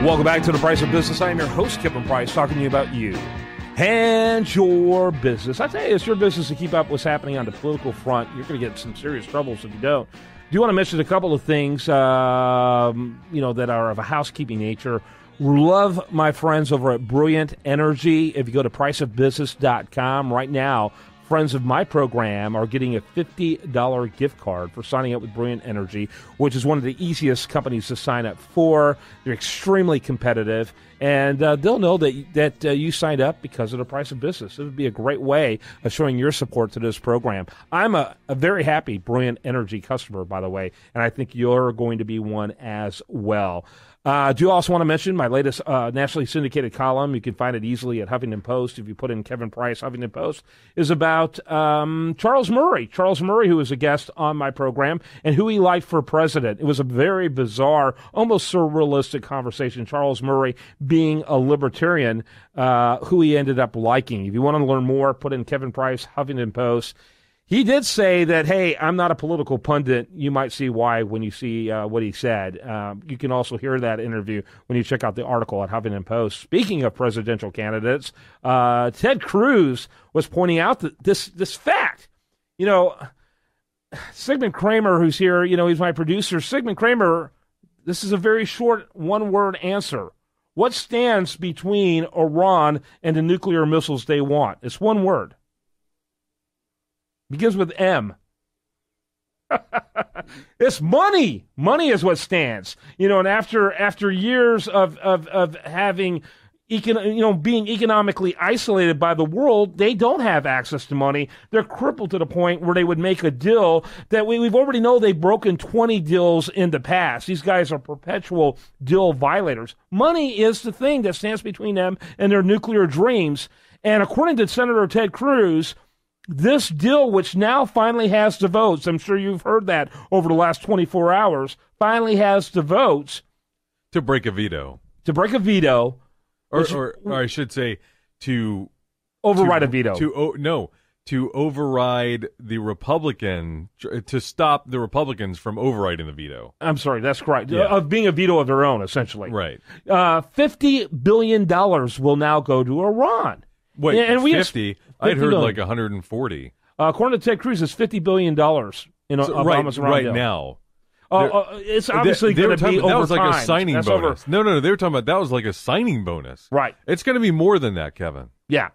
Welcome back to The Price of Business. I am your host, Kevin Price, talking to you about you and your business. I tell you, it's your business to keep up what's happening on the political front. You're going to get some serious troubles if you don't. Do want to mention a couple of things, that are of a housekeeping nature. Love my friends over at Brilliant Energy. If you go to priceofbusiness.com right now, friends of my program are getting a $50 gift card for signing up with Brilliant Energy, which is one of the easiest companies to sign up for. They're extremely competitive, and they'll know that you signed up because of the price of business. It would be a great way of showing your support to this program. I'm a very happy Brilliant Energy customer, by the way, and I think you're going to be one as well. Do also want to mention my latest nationally syndicated column. You can find it easily at Huffington Post if you put in Kevin Price, Huffington Post, is about Charles Murray. Charles Murray, who was a guest on my program, and who he liked for president. It was a very bizarre, almost surrealistic conversation. Charles Murray being a libertarian, who he ended up liking. If you want to learn more, put in Kevin Price, Huffington Post. He did say that, hey, I'm not a political pundit. You might see why when you see what he said. You can also hear that interview when you check out the article at Huffington Post. Speaking of presidential candidates, Ted Cruz was pointing out that this fact. Sigmund Kramer, who's here, he's my producer. Sigmund Kramer, this is a very short one-word answer. What stands between Iran and the nuclear missiles they want? It's one word. Begins with M. It's money. Money is what stands. And after years of having being economically isolated by the world, they don't have access to money. They're crippled to the point where they would make a deal that we've already know they've broken 20 deals in the past. These guys are perpetual deal violators. Money is the thing that stands between them and their nuclear dreams. And according to Senator Ted Cruz, this deal, which now finally has the votes, I'm sure you've heard that over the last 24 hours, finally has the votes. To break a veto. Or I should say, to override a veto. To override the Republican, to stop the Republicans from overriding the veto. I'm sorry, that's correct. Yeah. Of being a veto of their own, essentially. Right. $50 billion will now go to Iran. Wait, and 50? I'd heard like 140. According to Ted Cruz, it's $50 billion in Obama's Iran deal. Now. It's obviously going to be over that was like time. a signing bonus. No, they were talking about that was like a signing bonus. Right. It's going to be more than that, Kevin. Yeah.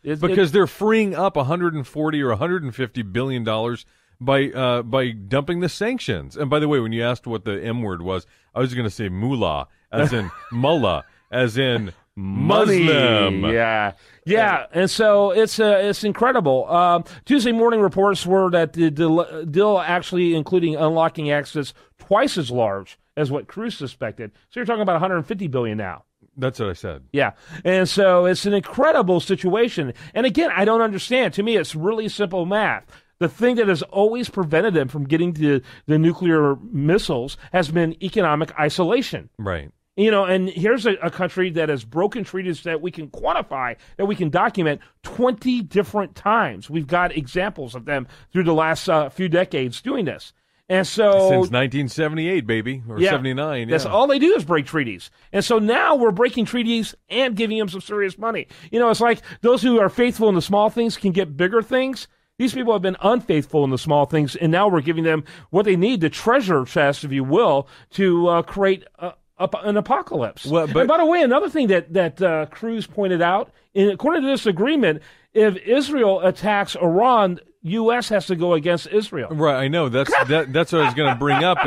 Because they're freeing up 140 or 150 billion dollars by dumping the sanctions. And by the way, when you asked what the M word was, I was going to say mullah, as in mullah, as in Muslim. Money. Yeah. And so it's incredible. Tuesday morning reports were that the deal actually including unlocking access twice as large as what Cruz suspected. So you're talking about $150 billion now. That's what I said. Yeah. And so it's an incredible situation. And again, I don't understand. To me, it's really simple math. The thing that has always prevented them from getting to the nuclear missiles has been economic isolation. Right. And here's a country that has broken treaties that we can quantify, that we can document 20 different times. We've got examples of them through the last few decades doing this. And so since 1978, baby, or 79. That's all they do is break treaties. And so now we're breaking treaties and giving them some serious money. It's like those who are faithful in the small things can get bigger things. These people have been unfaithful in the small things, and now we're giving them what they need, the treasure chest, if you will, to create an apocalypse. Well, and by the way, another thing that Cruz pointed out, according to this agreement, if Israel attacks Iran, U.S. has to go against Israel. Right, I know. That's what I was going to bring up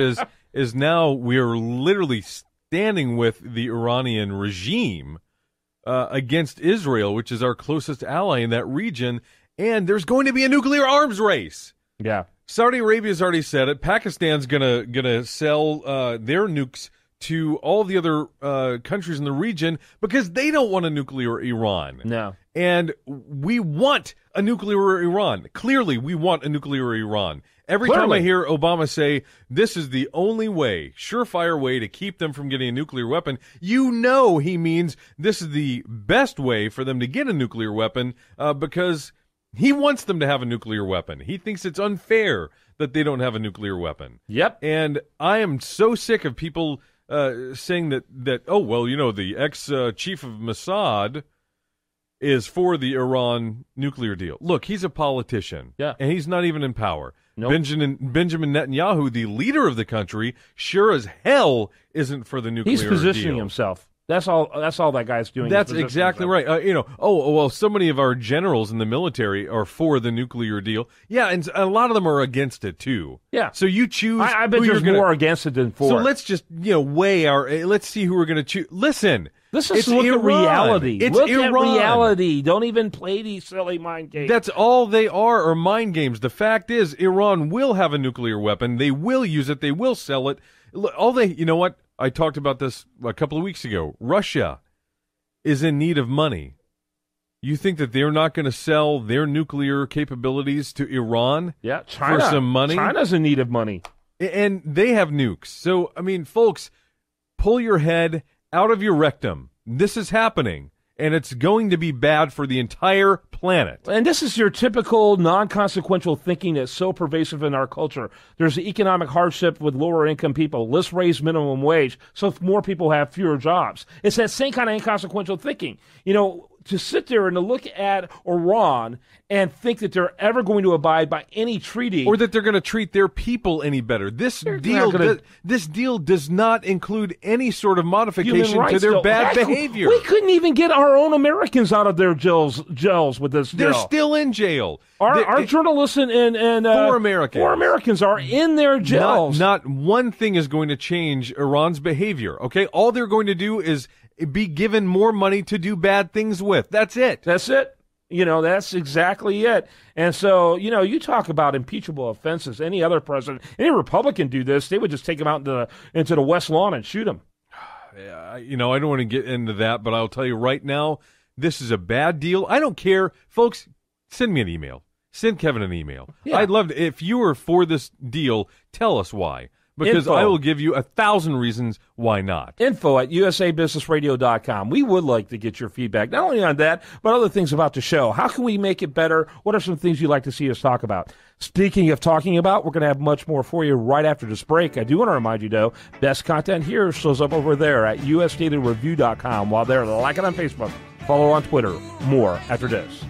is now we are literally standing with the Iranian regime against Israel, which is our closest ally in that region, and there's going to be a nuclear arms race. Yeah. Saudi Arabia's already said it. Pakistan's gonna sell their nukes to all the other countries in the region because they don't want a nuclear Iran. No. And we want a nuclear Iran. Clearly, we want a nuclear Iran. Every time I hear Obama say, this is the only way, surefire way to keep them from getting a nuclear weapon, he means this is the best way for them to get a nuclear weapon because he wants them to have a nuclear weapon. He thinks it's unfair that they don't have a nuclear weapon. Yep. And I am so sick of people saying that oh well, the ex-chief of Mossad is for the Iran nuclear deal. Look, he's a politician, and he's not even in power. Nope. Benjamin Netanyahu, the leader of the country, sure as hell isn't for the nuclear deal. He's positioning himself. That's all that guy's doing. That's exactly right. So many of our generals in the military are for the nuclear deal. Yeah, and a lot of them are against it too. Yeah. So you choose. I bet there's more against it than for. So let's just weigh let's see who we're going to choose. Listen. Look at reality. It's look Iran. At reality. Don't even play these silly mind games. That's all they are mind games. The fact is, Iran will have a nuclear weapon. They will use it. They will sell it. You know what? I talked about this a couple of weeks ago. Russia is in need of money. You think that they're not going to sell their nuclear capabilities to Iran China, for some money? China's in need of money. And they have nukes. So, folks, pull your head out of your rectum. This is happening, and it's going to be bad for the entire planet. And this is your typical non-consequential thinking that's so pervasive in our culture. There's economic hardship with lower-income people. Let's raise minimum wage so more people have fewer jobs. It's that same kind of inconsequential thinking. To sit there and to look at Iran and think that they're ever going to abide by any treaty. Or that they're going to treat their people any better. This deal does not include any sort of modification to their bad behavior. We couldn't even get our own Americans out of their jails with this deal. They're still in jail. Our journalists and 4 Americans are in their jails. Not one thing is going to change Iran's behavior, okay? All they're going to do is be given more money to do bad things with. That's it. That's it. That's exactly it. And so, you talk about impeachable offenses. Any other president, any Republican do this, they would just take him out into the West Lawn and shoot him. I don't want to get into that, but I'll tell you right now, this is a bad deal. I don't care. Folks, send me an email. Send Kevin an email. Yeah. I'd love to. If you are for this deal, tell us why. Because I will give you 1,000 reasons why not. info@usabusinessradio.com. We would like to get your feedback, not only on that, but other things about the show. How can we make it better? What are some things you'd like to see us talk about? Speaking of talking about, we're going to have much more for you right after this break. I do want to remind you, though, best content here shows up over there at usdailyreview.com. While there, like it on Facebook, follow on Twitter. More after this.